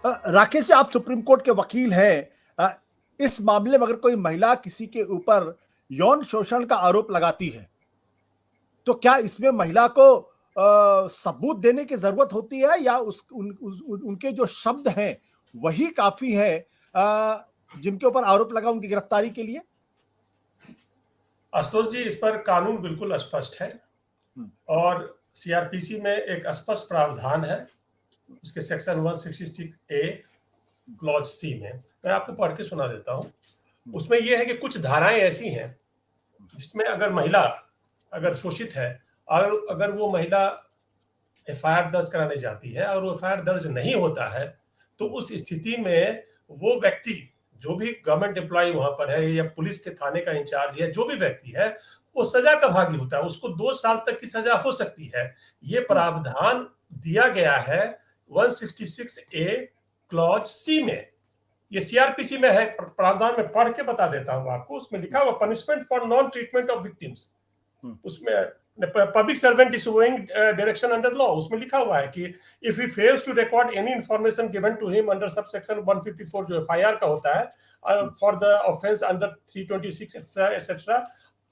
राकेश जी, आप supreme court के वकील हैं। इस मामले में अगर कोई महिला किसी के ऊपर यौन शोषण का आरोप लगाती है तो क्या इसमें महिला को सबूत देने की जरूरत होती है, या उनके जो शब्द हैं वही काफी है जिनके ऊपर आरोप लगा उनकी गिरफ्तारी के लिए? आशुतोष जी, इस पर कानून बिल्कुल स्पष्ट है और सीआरपीसी में एक स्पष्ट प्रावधान है उसके सेक्शन 166A क्लॉज सी में। मैं आपको पढ़ के सुना देता हूँ। उसमें यह है कि कुछ धाराएं ऐसी हैं जिसमें अगर महिला अगर शोषित है और अगर वो महिला एफआईआर दर्ज कराने जाती है और वो एफआईआर दर्ज नहीं होता है तो उस स्थिति में वो व्यक्ति, जो भी गवर्नमेंट एम्प्लॉय वहां पर है या पुलिस के थाने का इंचार्ज है, जो भी व्यक्ति है, वो सजा का भागी होता है। उसको 2 साल तक की सजा हो सकती है। ये प्रावधान दिया गया है 166A क्लॉज सी में। ये सीआरपीसी में है प्रावधान में। पढ़ के बता देता हूं आपको। उसमें लिखा हुआ punishment for non treatment of victims. उसमें public servant disobeying direction under law, उसमें लिखा हुआ है कि if he fails to record any information given to him under sub section 154 जो एफआईआर का होता है for the offence under 326 etcetera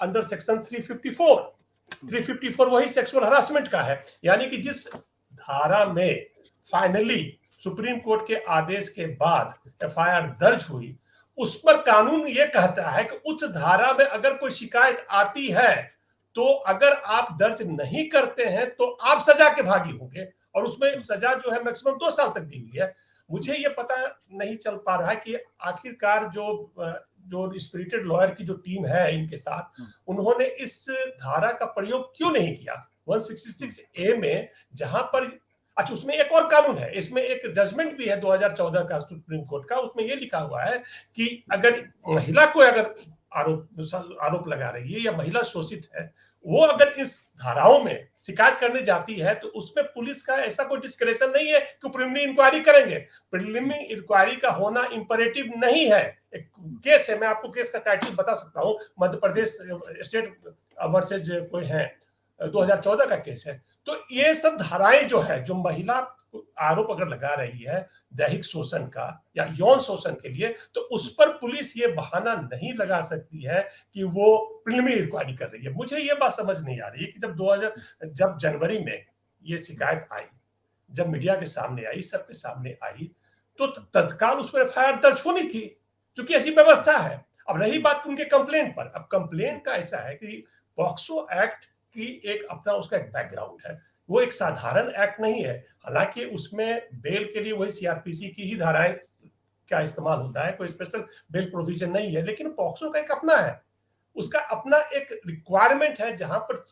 under section 354 वही सेक्सुअल हरासमेंट का है। यानी कि जिस धारा में फाइनली सुप्रीम कोर्ट के आदेश के बाद एफआईआर दर्ज हुई, उस पर कानून ये कहता है कि उच्च धारा में अगर कोई शिकायत आती है तो अगर आप दर्ज नहीं करते हैं तो आप सजा के भागी होंगे, और उसमें सजा जो है मैक्सिमम 2 साल तक दी हुई है। मुझे ये पता नहीं चल पा रहा है कि आखिरकार जो स्पिरिटेड लॉयर की जो टीम है इनके साथ, उन्होंने इस धारा का प्रयोग क्यों नहीं किया 166A में, जहां पर अच्छा उसमें एक और कानून है, इसमें एक जजमेंट भी है 2014 का सुप्रीम कोर्ट का। उसमें यह लिखा हुआ है कि अगर महिला को अगर आरोप लगा रही है या महिला शोषित है, वो अगर इस धाराओं में शिकायत करने जाती है तो उसमें पुलिस का ऐसा कोई डिस्क्रेशन नहीं है कि प्रिलिमिनरी इंक्वायरी करेंगे। प्रिलिमिनरी इंक्वायरी का होना इंपरेटिव नहीं है। एक केस है, मैं आपको केस का टाइटल बता सकता हूं, मध्य प्रदेश स्टेट वर्सेज कोई है, 2014 का केस है। तो ये सब धाराएं जो है, जो महिला आरोप अगर लगा रही है दैहिक शोषण का या यौन शोषण के लिए, तो उस पर पुलिस ये बहाना नहीं लगा सकती है कि वो प्रिलिमिनरी इंक्वायरी कर रही है। मुझे ये बात समझ नहीं आ रही है कि जब जनवरी में ये शिकायत आई, जब मीडिया के सामने आई, सबके सामने आई, तो तत्काल उस पर एफआईआर दर्ज होनी थी, क्योंकि ऐसी व्यवस्था है। अब रही बात उनके कंप्लेंट पर, अब कंप्लेंट का ऐसा है कि पॉक्सो एक्ट की एक अपना उसका एक बैकग्राउंड है। वो एक साधारण एक्ट नहीं है। हालांकि उसमें बेल के लिए वही सीआरपीसी की ही धाराएं का इस्तेमाल होता है, कोई स्पेशल बेल प्रोविजन नहीं है, लेकिन पॉक्सो का एक अपना है, उसका अपना एक रिक्वायरमेंट है, जहां पर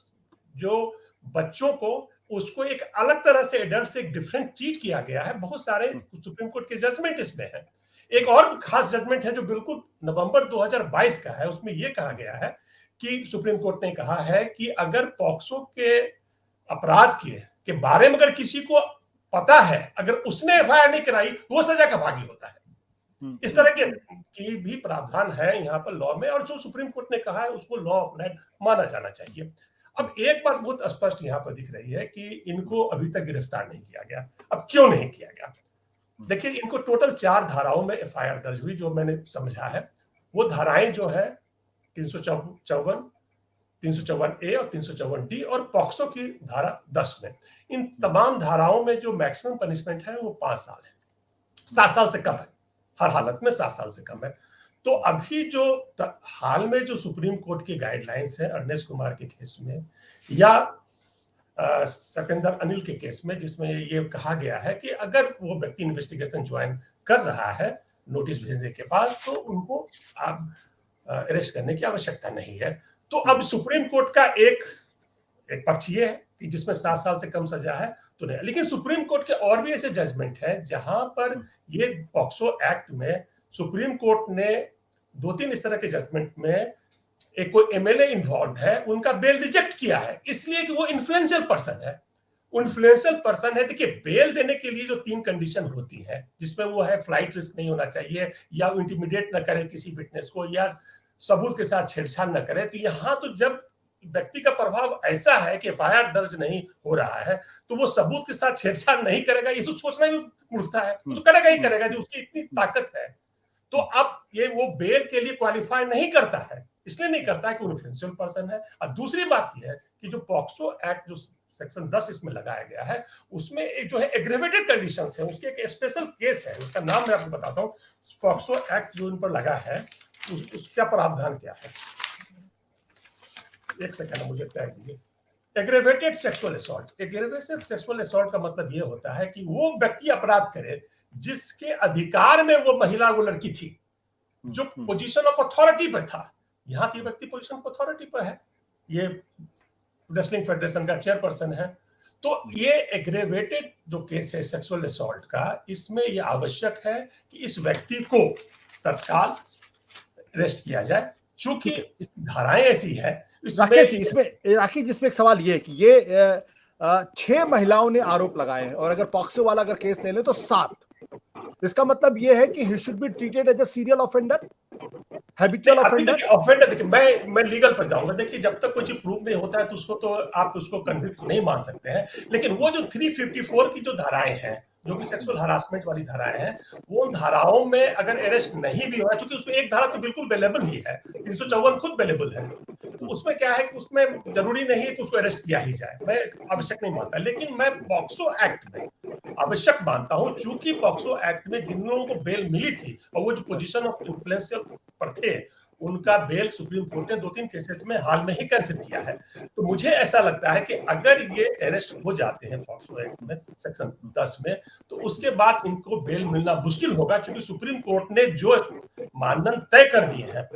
जो बच्चों को उसको एक अलग तरह से एडल्ट से डिफरेंट ट्रीट किया गया है। बहुत सारे सुप्रीम कोर्ट के जजमेंट इसमें है। एक और खास जजमेंट है जो बिल्कुल नवंबर 2022 का है। उसमें यह कहा गया है कि सुप्रीम कोर्ट ने कहा है कि अगर पॉक्सो के अपराध के बारे में अगर किसी को पता है, अगर उसने एफआईआर नहीं कराई, वो सजा का भागी होता है। इस तरह के की भी प्रावधान है यहाँ पर लॉ में, और जो सुप्रीम कोर्ट ने कहा है उसको लॉ ऑफ लैंड माना जाना चाहिए। अब एक बात बहुत स्पष्ट यहाँ पर दिख रही है कि इनको अभी तक गिरफ्तार नहीं किया गया। अब क्यों नहीं किया गया? देखिए, इनको टोटल 4 धाराओं में एफआईआर दर्ज हुई, जो मैंने समझा है। वो धाराएं जो है 354, 354A और 354D और पॉक्सो की धारा 10 में, इन तमाम धाराओं में जो मैक्सिमम पनिशमेंट है वो 5 साल है। 7 साल से कम है, हर हालत में 7 साल से कम है। तो अभी जो हाल में जो सुप्रीम कोर्ट की गाइडलाइंस है अर्नेस्ट कुमार के केस में या सतेंद्र अनिल के केस में, जिसमें ये कहा गया है कि अगर वो व्यक्ति इन्वेस्टिगेशन ज्वाइन कर रहा है नोटिस भेजने के बाद, तो उनको आप अरेस्ट करने की आवश्यकता नहीं है। तो अब सुप्रीम कोर्ट का एक पक्ष ये है कि जिसमें 7 साल से कम सजा है तो नहीं, लेकिन सुप्रीम कोर्ट के और भी ऐसे जजमेंट है जहां पर ये पॉक्सो एक्ट में सुप्रीम कोर्ट ने 2-3 इस तरह के जजमेंट में एक कोई एमएलए इन्वॉल्व है, उनका बेल रिजेक्ट किया है, इसलिए कि वो इन्फ्लुएंशियल पर्सन है। इन्फ्लुएंशियल पर्सन है। देखिए, बेल देने के लिए जो 3 कंडीशन होती है, जिसमें वो है फ्लाइट रिस्क नहीं होना चाहिए, या इंटिमिडेट ना करे किसी विटनेस को, या सबूत के साथ छेड़छाड़ न करे। तो यहाँ तो जब व्यक्ति का प्रभाव ऐसा है कि एफआईआर दर्ज नहीं हो रहा है तो वो सबूत के साथ छेड़छाड़ नहीं करेगा, ये तो सोचना भी मूर्खता है। वो तो करेगा ही करेगा, जो उसकी इतनी ताकत है। तो अब ये वो बेल के लिए क्वालिफाई नहीं करता है, इसलिए नहीं करता है कि वो इन्फ्लुएंशियल पर्सन है। और दूसरी बात ये है कि जो पॉक्सो एक्ट जो सेक्शन 10 इसमें लगाया गया है, उसमें एक जो है एग्रेवेटेड कंडीशंस है, उसके एक स्पेशल केस है, उसका नाम मैं आपको बताता हूँ। पॉक्सो एक्ट जो इन पर लगा है उसका प्रावधान क्या है, एक सेकंड मुझे टैग दीजिए। Aggravated sexual assault. Aggravated sexual assault का मतलब ये होता है कि वो व्यक्ति अपराध करे जिसके अधिकार में वो महिला, वो लड़की थी, जो पोजीशन ऑफ अथॉरिटी पर था। यहाँ ये व्यक्ति पोजीशन ऑफ अथॉरिटी पर है, ये रेसलिंग फेडरेशन का चेयरपर्सन है। तो ये एग्रेवेटेड जो केस है सेक्सुअल असॉल्ट का, इसमें यह आवश्यक है कि इस व्यक्ति को तत्काल अरेस्ट किया जाए, चूंकि इस धाराएं ऐसी है। राकेश जी, इसमें एक सवाल ये है कि ये 6 महिलाओं ने आरोप लगाए हैं और अगर पॉक्सो वाला अगर केस ले ले तो 7। इसका मतलब ये है कि he should be treated as a serial offender, habitual offender. Offender देखिए, मैं लीगल पर जाऊंगा। देखिए, जब तक कोई चीज प्रूव नहीं होता है तो उसको तो आप उसको कन्विक्ट नहीं मान सकते हैं। लेकिन वो जो 354 की जो धाराएं हैं, जो कि सेक्सुअल हरासमेंट वाली धाराएं हैं, वो धाराओं में अगर अरेस्ट नहीं भी हो रहा, चूंकि उसमें एक धारा तो बिल्कुल अवेलेबल ही है, 354 खुद अवेलेबल है, तो उसमें क्या है कि उसमें जरूरी नहीं है कि उसको अरेस्ट किया ही जाए, मैं आवश्यक नहीं मानता। लेकिन मैं पॉक्सो एक्ट में आवश्यक मानता हूं, चूंकि पॉक्सो एक्ट में जिन लोगों को बेल मिली थी और वो जो पोजीशन ऑफ इन्फ्लुएंशियल पर थे, उनका बेल सुप्रीम कोर्ट ने 2-3 केसेस में हाल में ही कैंसिल किया है। तो मुझे ऐसा लगता है कि अगर ये अरेस्ट हो जाते हैं पॉक्सो एक्ट में सेक्शन 10 में, तो उसके बाद इनको बेल मिलना मुश्किल होगा, क्योंकि सुप्रीम कोर्ट ने जो मानदंड तय कर दिए हैं,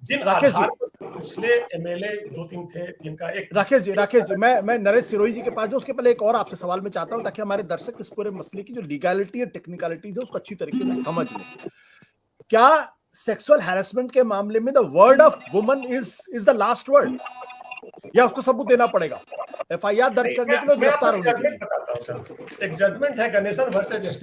जिन आधार पर पिछले एमएलए 2-3 थे जिनका एक। राकेश जी, मैं नरेश सिरोही जी के पास जाऊं, उसके पहले एक और आपसे सवाल मैं चाहता हूं ताकि हमारे दर्शक इस पूरे मसले की जो लीगैलिटी और टेक्निकलिटीज है उसको अच्छी तरीके से समझ लें। क्या सेक्सुअल हैरेसमेंट के मामले में the word of woman is the last word, या उसको सबूत देना पड़ेगा एफआईआर दर्ज करने के लिए, गिरफ्तार होने के लिए? एक जजमेंट है Ganesan versus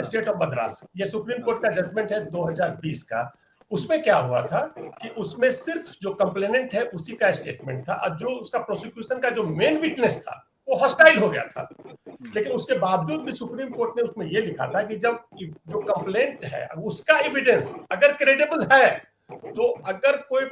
state of Madras, ये सुप्रीम कोर्ट का जजमेंट है 2020 का। उसमें क्या हुआ था कि उसमें सिर्फ जो कंप्लेनेंट है उसी का स्टेटमेंट था, और जो उसका प्रोसिक्यूशन का जो मेन विटनेस था वो हॉस्टाइल हो गया था। लेकिन उसके बावजूद भी सुप्रीम कोर्ट ने उसमें ये लिखा था कि जब जो कंप्लेंट है उसका एविडेंस अगर क्रेडिबल है, तो अगर कोई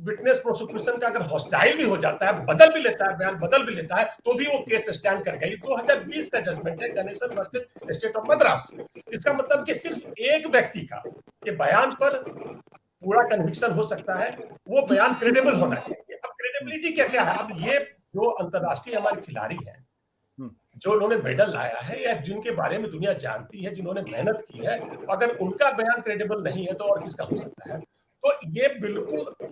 विटनेस प्रोसिक्यूशन का अगर हॉस्टाइल भी हो जाता है, बदल भी लेता है, बयान बदल भी लेता है, तो भी वो केस स्टैंड करेगा। ये 2020 का जजमेंट है Ganesan versus state of Madras. इसका मतलब कि सिर्फ एक व्यक्ति का के बयान पर पूरा कन्विक्शन हो सकता है, वो बयान क्रेडिबल होना चाहिए। अब क्रेडिबिलिटी क्या क्या है? अब ये जो अंतरराष्ट्रीय हमारे खिलाड़ी हैं, जो उन्होंने मेडल लाया है या जिनके बारे में दुनिया जानती है, जिन्होंने मेहनत की है, अगर उनका बयान क्रेडिबल नहीं है तो और किसका हो सकता है? तो ये बिल्कुल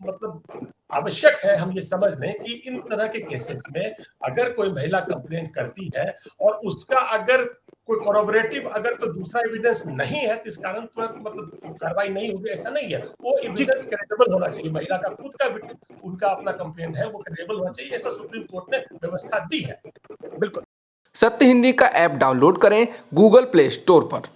मतलब आवश्यक है हम ये समझ लें कि इन तरह के केसेस में अगर कोई महिला कंप्लेंट करती है और उसका अगर कोई कोरोबोरेटिव अगर कोई दूसरा एविडेंस नहीं है, तो इस कारण पर मतलब कार्रवाई नहीं होगी, ऐसा नहीं है। वो एविडेंस क्रेडिबल होना चाहिए, महिला का खुद का उनका अपना कंप्लेंट है वो क्रेडिबल होना चाहिए, ऐसा सुप्रीम कोर्ट ने व्यवस्था दी है। बिल्कुल। सत्य हिंदी का ऐप डाउनलोड करें गूगल प्ले स्टोर पर।